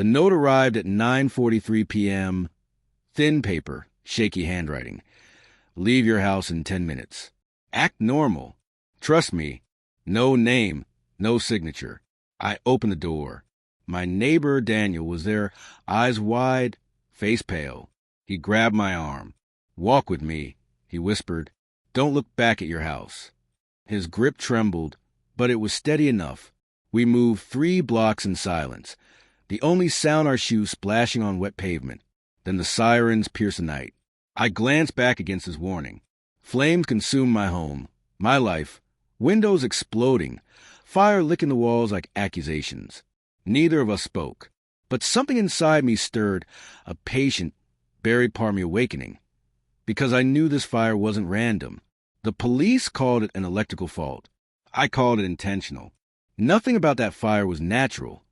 The note arrived at 9:43 p.m. Thin paper, shaky handwriting. Leave your house in 10 minutes. Act normal. Trust me. No name, no signature. I opened the door. My neighbor, Daniel, was there, eyes wide, face pale. He grabbed my arm. Walk with me, he whispered. Don't look back at your house. His grip trembled, but it was steady enough. We moved 3 blocks in silence, the only sound our shoes splashing on wet pavement. Then the sirens pierced the night. I glanced back against his warning. Flames consumed my home, my life, windows exploding, fire licking the walls like accusations. Neither of us spoke, but something inside me stirred, a patient, buried part of me awakening. Because I knew this fire wasn't random. The police called it an electrical fault. I called it intentional. Nothing about that fire was natural.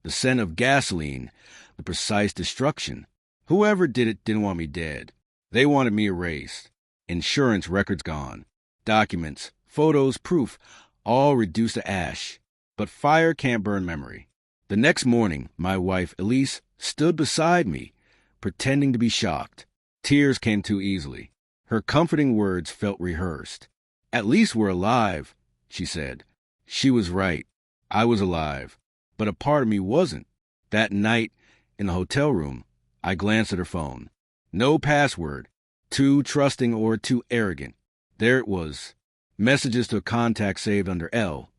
The scent of gasoline, the precise destruction. Whoever did it didn't want me dead. They wanted me erased. Insurance records gone. Documents, photos, proof, all reduced to ash. But fire can't burn memory. The next morning, my wife, Elise, stood beside me, pretending to be shocked. Tears came too easily. Her comforting words felt rehearsed. At least we're alive, she said. She was right. I was alive. But a part of me wasn't. That night, in the hotel room, I glanced at her phone. No password. Too trusting or too arrogant. There it was. Messages to a contact saved under L.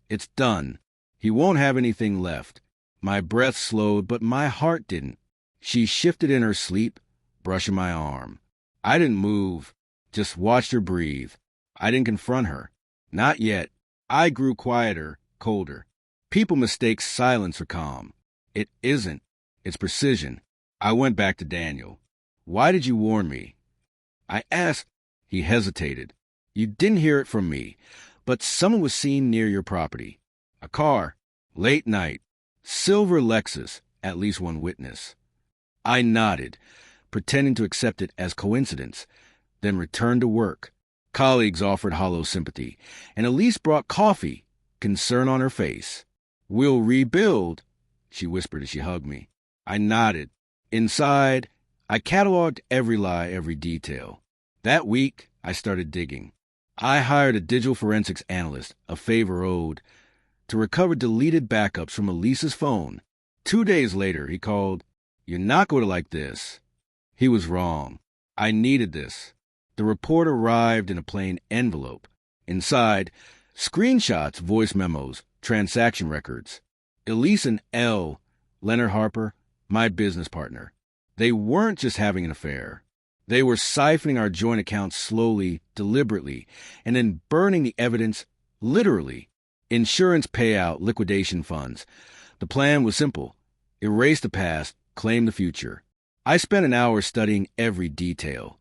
It's done. He won't have anything left. My breath slowed, but my heart didn't. She shifted in her sleep, brushing my arm. I didn't move, just watched her breathe. I didn't confront her. Not yet. I grew quieter, colder. People mistake silence for calm. It isn't. It's precision. I went back to Daniel. Why did you warn me? I asked. He hesitated. You didn't hear it from me, but someone was seen near your property. A car. Late night. Silver Lexus, at least one witness. I nodded, pretending to accept it as coincidence, then returned to work. Colleagues offered hollow sympathy, and Elise brought coffee, concern on her face. We'll rebuild, she whispered as she hugged me. I nodded. Inside, I cataloged every lie, every detail. That week, I started digging. I hired a digital forensics analyst, a favor owed, to recover deleted backups from Elise's phone. 2 days later, he called. You're not going to like this. He was wrong. I needed this. The report arrived in a plain envelope. Inside, screenshots, voice memos, transaction records. Elise and L, Leonard Harper, my business partner. They weren't just having an affair. They were siphoning our joint accounts slowly, deliberately, and then burning the evidence literally. Insurance payout, liquidation funds. The plan was simple. Erase the past, claim the future. I spent an hour studying every detail.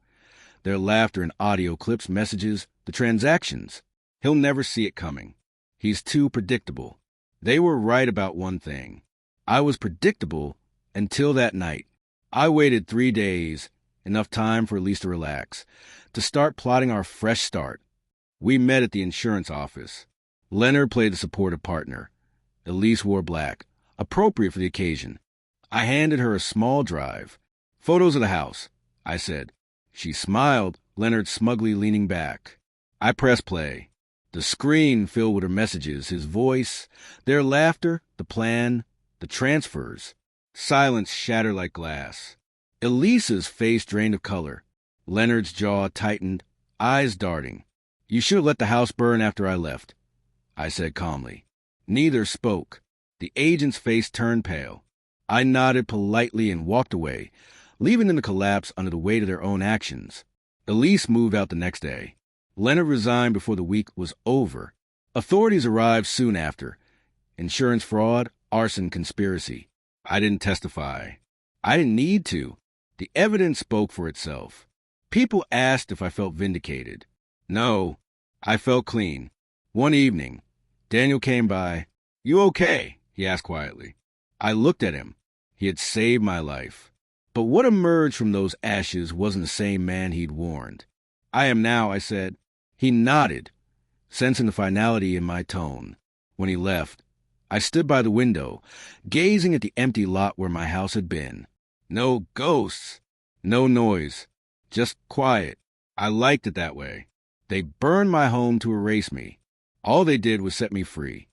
Their laughter and audio clips, messages, the transactions. He'll never see it coming. He's too predictable. They were right about one thing. I was predictable until that night. I waited 3 days, enough time for Elise to relax, to start plotting our fresh start. We met at the insurance office. Leonard played the supportive partner. Elise wore black, appropriate for the occasion. I handed her a small drive. Photos of the house, I said. She smiled, Leonard smugly leaning back. I pressed play. The screen filled with her messages, his voice, their laughter, the plan, the transfers. Silence shattered like glass. Elise's face drained of color. Leonard's jaw tightened, eyes darting. You should have let the house burn after I left, I said calmly. Neither spoke. The agent's face turned pale. I nodded politely and walked away, leaving them to collapse under the weight of their own actions. Elise moved out the next day. Leonard resigned before the week was over. Authorities arrived soon after. Insurance fraud, arson, conspiracy. I didn't testify. I didn't need to. The evidence spoke for itself. People asked if I felt vindicated. No, I felt clean. One evening, Daniel came by. You okay? He asked quietly. I looked at him. He had saved my life. But what emerged from those ashes wasn't the same man he'd warned. I am now, I said. He nodded, sensing the finality in my tone. When he left, I stood by the window, gazing at the empty lot where my house had been. No ghosts, no noise, just quiet. I liked it that way. They burned my home to erase me. All they did was set me free.